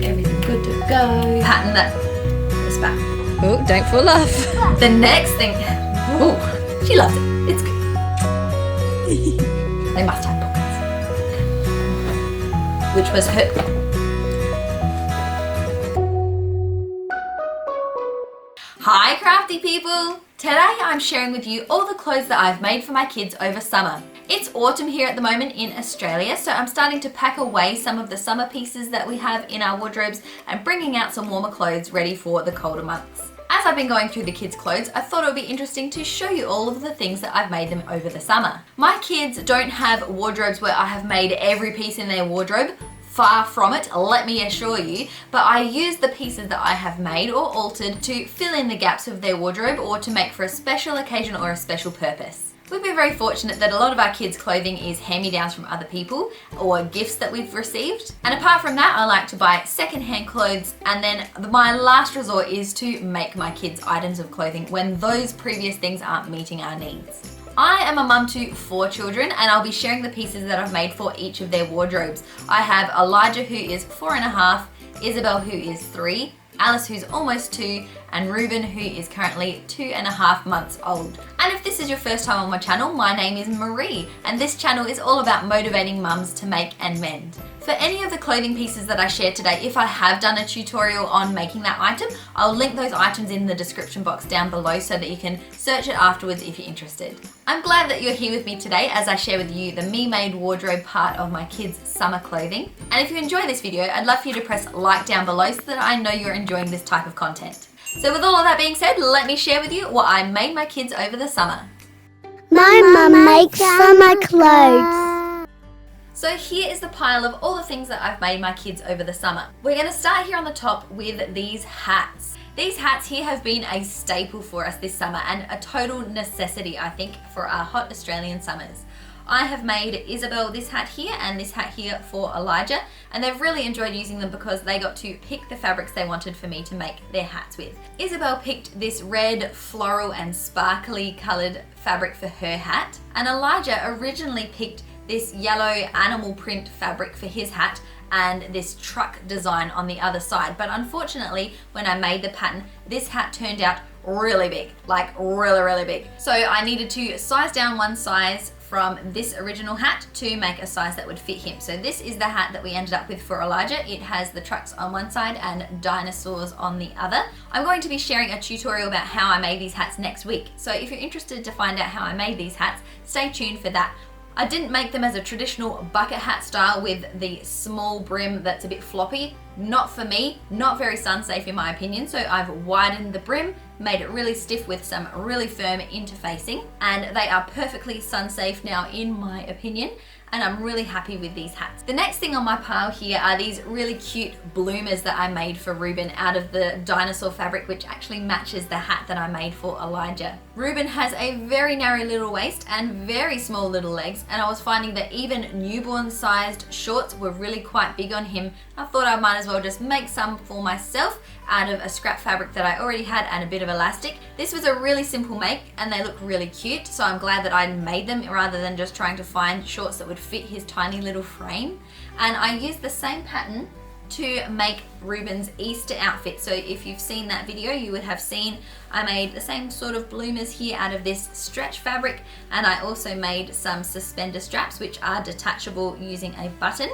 Everything good to go. Pattern that this back. Oh, don't fall off. The next thing, oh, she loves it. It's good. They must have pockets. Which was her. Hi crafty people! Today I'm sharing with you all the clothes that I've made for my kids over summer. It's autumn here at the moment in Australia, so I'm starting to pack away some of the summer pieces that we have in our wardrobes and bringing out some warmer clothes ready for the colder months. As I've been going through the kids' clothes, I thought it would be interesting to show you all of the things that I've made them over the summer. My kids don't have wardrobes where I have made every piece in their wardrobe. Far from it, let me assure you, but I use the pieces that I have made or altered to fill in the gaps of their wardrobe or to make for a special occasion or a special purpose. We've been very fortunate that a lot of our kids' clothing is hand-me-downs from other people or gifts that we've received. And apart from that, I like to buy second-hand clothes, and then my last resort is to make my kids items of clothing when those previous things aren't meeting our needs. I am a mum to 4 children, and I'll be sharing the pieces that I've made for each of their wardrobes. I have Elijah, who is 4.5, Isabel, who is 3, Alice, who's almost 2, and Ruben, who is currently 2.5 months old. And if this is your first time on my channel, my name is Marie, and this channel is all about motivating mums to make and mend. For any of the clothing pieces that I share today, if I have done a tutorial on making that item, I'll link those items in the description box down below so that you can search it afterwards if you're interested. I'm glad that you're here with me today as I share with you the me-made wardrobe part of my kids' summer clothing. And if you enjoy this video, I'd love for you to press like down below so that I know you're enjoying this type of content. So with all of that being said, let me share with you what I made my kids over the summer. My mum makes summer clothes. So here is the pile of all the things that I've made my kids over the summer. We're going to start here on the top with these hats. These hats here have been a staple for us this summer and a total necessity, I think, for our hot Australian summers. I have made Isabel this hat here and this hat here for Elijah, and they've really enjoyed using them because they got to pick the fabrics they wanted for me to make their hats with. Isabel picked this red, floral and sparkly coloured fabric for her hat, and Elijah originally picked this yellow animal print fabric for his hat and this truck design on the other side. But unfortunately, when I made the pattern, this hat turned out really big, like really big. So I needed to size down one size from this original hat to make a size that would fit him. So this is the hat that we ended up with for Elijah. It has the trucks on one side and dinosaurs on the other. I'm going to be sharing a tutorial about how I made these hats next week. So if you're interested to find out how I made these hats, stay tuned for that. I didn't make them as a traditional bucket hat style with the small brim that's a bit floppy. Not for me, not very sun safe in my opinion. So I've widened the brim, made it really stiff with some really firm interfacing, and they are perfectly sun safe now in my opinion. And I'm really happy with these hats. The next thing on my pile here are these really cute bloomers that I made for Ruben out of the dinosaur fabric, which actually matches the hat that I made for Elijah. Ruben has a very narrow little waist and very small little legs, and I was finding that even newborn sized shorts were really quite big on him. I thought I might as well just make some for myself out of a scrap fabric that I already had and a bit of elastic. This was a really simple make and they look really cute, so I'm glad that I made them rather than just trying to find shorts that would fit his tiny little frame. And I used the same pattern to make Ruben's Easter outfit. So if you've seen that video, you would have seen I made the same sort of bloomers here out of this stretch fabric, and I also made some suspender straps which are detachable using a button.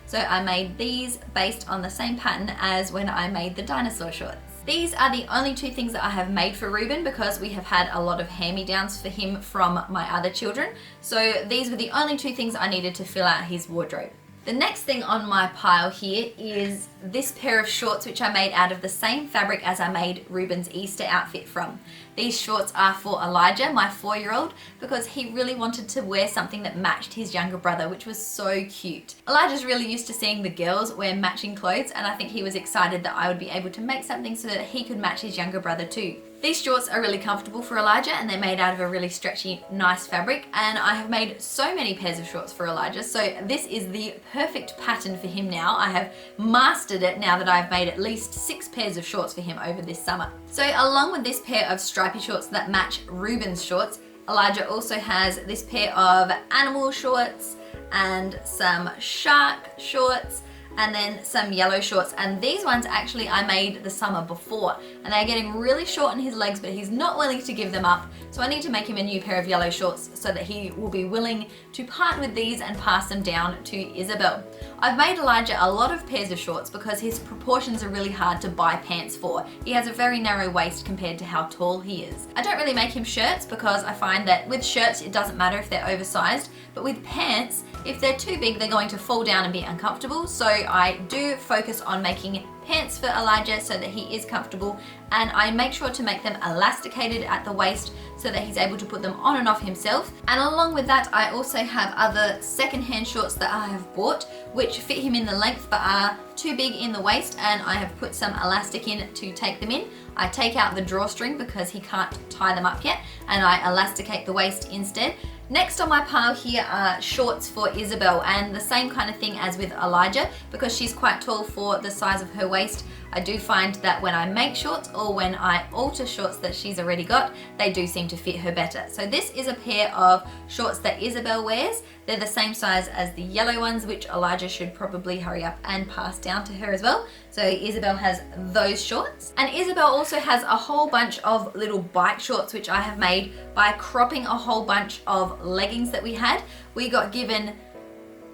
So I made these based on the same pattern as when I made the dinosaur shorts. These are the only 2 things that I have made for Ruben because we have had a lot of hand-me-downs for him from my other children. So these were the only 2 things I needed to fill out his wardrobe. The next thing on my pile here is this pair of shorts which I made out of the same fabric as I made Ruben's Easter outfit from. These shorts are for Elijah, my 4-year-old, because he really wanted to wear something that matched his younger brother, which was so cute. Elijah's really used to seeing the girls wear matching clothes, and I think he was excited that I would be able to make something so that he could match his younger brother too. These shorts are really comfortable for Elijah and they're made out of a really stretchy, nice fabric, and I have made so many pairs of shorts for Elijah, so this is the perfect pattern for him now. I have mastered it now that I've made at least 6 pairs of shorts for him over this summer. So along with this pair of stripy shorts that match Ruben's shorts, Elijah also has this pair of animal shorts and some shark shorts and then some yellow shorts, and these ones actually I made the summer before, and they're getting really short in his legs, but he's not willing to give them up, so I need to make him a new pair of yellow shorts so that he will be willing to part with these and pass them down to Isabel. I've made Elijah a lot of pairs of shorts because his proportions are really hard to buy pants for. He has a very narrow waist compared to how tall he is. I don't really make him shirts because I find that with shirts it doesn't matter if they're oversized, but with pants, if they're too big they're going to fall down and be uncomfortable, so I do focus on making pants for Elijah so that he is comfortable, and I make sure to make them elasticated at the waist so that he's able to put them on and off himself. And along with that, I also have other secondhand shorts that I have bought which fit him in the length but are too big in the waist, and I have put some elastic in to take them in. I take out the drawstring because he can't tie them up yet, and I elasticate the waist instead. Next on my pile here are shorts for Isabel, and the same kind of thing as with Elijah, because she's quite tall for the size of her waist. I do find that when I make shorts or when I alter shorts that she's already got, they do seem to fit her better. So this is a pair of shorts that Isabel wears. They're the same size as the yellow ones, which Elijah should probably hurry up and pass down to her as well. So Isabel has those shorts. And Isabel also has a whole bunch of little bike shorts which I have made by cropping a whole bunch of leggings that we had. We got given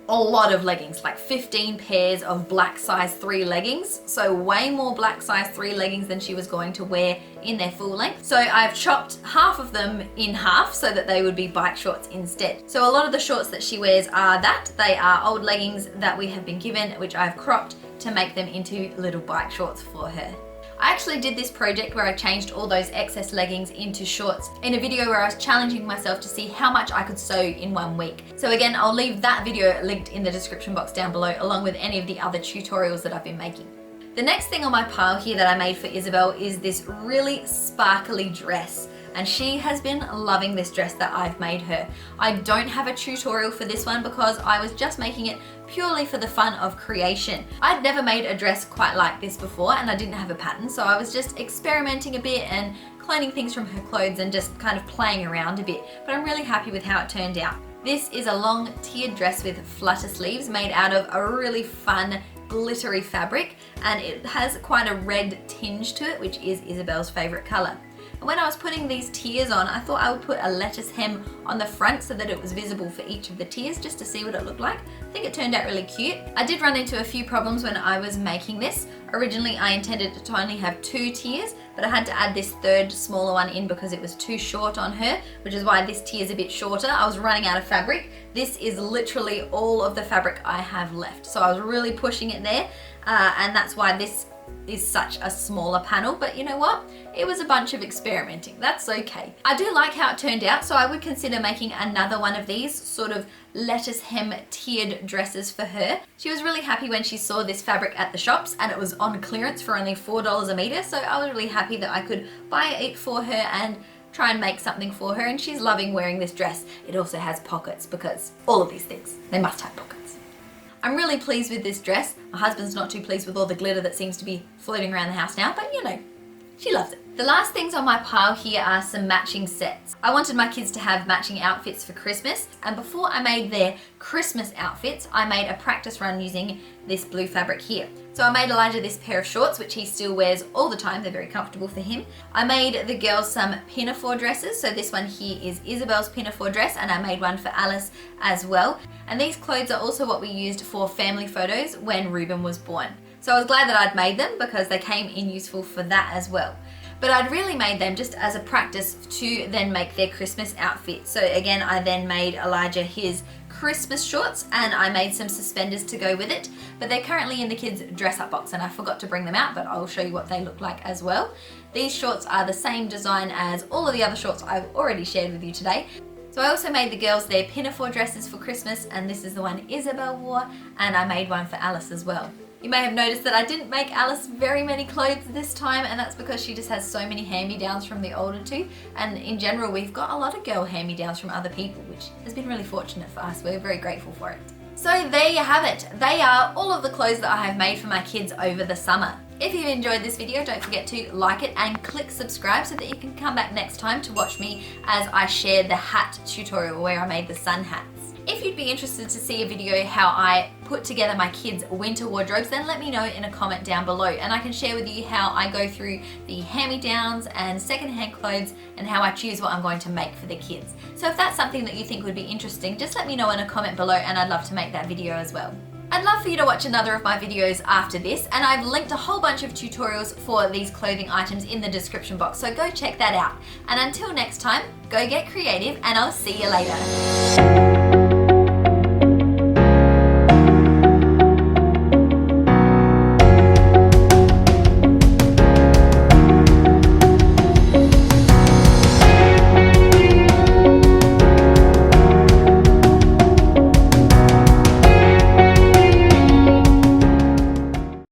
a lot of leggings, like 15 pairs of black size 3 leggings, so way more black size 3 leggings than she was going to wear in their full length. So I've chopped half of them in half so that they would be bike shorts instead. So a lot of the shorts that she wears are that. They are old leggings that we have been given, which I've cropped to make them into little bike shorts for her. I actually did this project where I changed all those excess leggings into shorts in a video where I was challenging myself to see how much I could sew in 1 week. So again, I'll leave that video linked in the description box down below, along with any of the other tutorials that I've been making. The next thing on my pile here that I made for Isabel is this really sparkly dress, and she has been loving this dress that I've made her. I don't have a tutorial for this one because I was just making it purely for the fun of creation. I'd never made a dress quite like this before, and I didn't have a pattern, so I was just experimenting a bit and cloning things from her clothes and just kind of playing around a bit, but I'm really happy with how it turned out. This is a long tiered dress with flutter sleeves made out of a really fun glittery fabric, and it has quite a red tinge to it, which is Isabel's favorite color. When I was putting these tiers on, I thought I would put a lettuce hem on the front so that it was visible for each of the tiers, just to see what it looked like. I think it turned out really cute. I did run into a few problems when I was making this. Originally I intended to only have 2 tiers, but I had to add this third smaller one in because it was too short on her, which is why this tier is a bit shorter. I was running out of fabric. This is literally all of the fabric I have left. So I was really pushing it there, and that's why this is such a smaller panel, but you know what? It was a bunch of experimenting. That's okay. I do like how it turned out, so I would consider making another one of these sort of lettuce hem tiered dresses for her. She was really happy when she saw this fabric at the shops, and it was on clearance for only $4 a meter, so I was really happy that I could buy it for her and try and make something for her, and she's loving wearing this dress. It also has pockets because all of these things, they must have pockets. I'm really pleased with this dress. My husband's not too pleased with all the glitter that seems to be floating around the house now, but you know, she loves it. The last things on my pile here are some matching sets. I wanted my kids to have matching outfits for Christmas, and before I made their Christmas outfits, I made a practice run using this blue fabric here. So I made Elijah this pair of shorts, which he still wears all the time. They're very comfortable for him. I made the girls some pinafore dresses. So this one here is Isabel's pinafore dress, and I made one for Alice as well. And these clothes are also what we used for family photos when Reuben was born. So I was glad that I'd made them because they came in useful for that as well. But I'd really made them just as a practice to then make their Christmas outfit. So again, I then made Elijah his Christmas shorts, and I made some suspenders to go with it, but they're currently in the kids' dress up box and I forgot to bring them out, but I'll show you what they look like as well. These shorts are the same design as all of the other shorts I've already shared with you today. So I also made the girls their pinafore dresses for Christmas, and this is the one Isabel wore, and I made one for Alice as well. You may have noticed that I didn't make Alice very many clothes this time, and that's because she just has so many hand-me-downs from the older two, and in general we've got a lot of girl hand-me-downs from other people, which has been really fortunate for us. We're very grateful for it. So there you have it. They are all of the clothes that I have made for my kids over the summer. If you've enjoyed this video, don't forget to like it and click subscribe so that you can come back next time to watch me as I share the hat tutorial where I made the sun hats. If you'd be interested to see a video how I put together my kids' winter wardrobes, then let me know in a comment down below and I can share with you how I go through the hand-me-downs and secondhand clothes and how I choose what I'm going to make for the kids. So if that's something that you think would be interesting, just let me know in a comment below and I'd love to make that video as well. I'd love for you to watch another of my videos after this, and I've linked a whole bunch of tutorials for these clothing items in the description box, so go check that out. And until next time, go get creative and I'll see you later.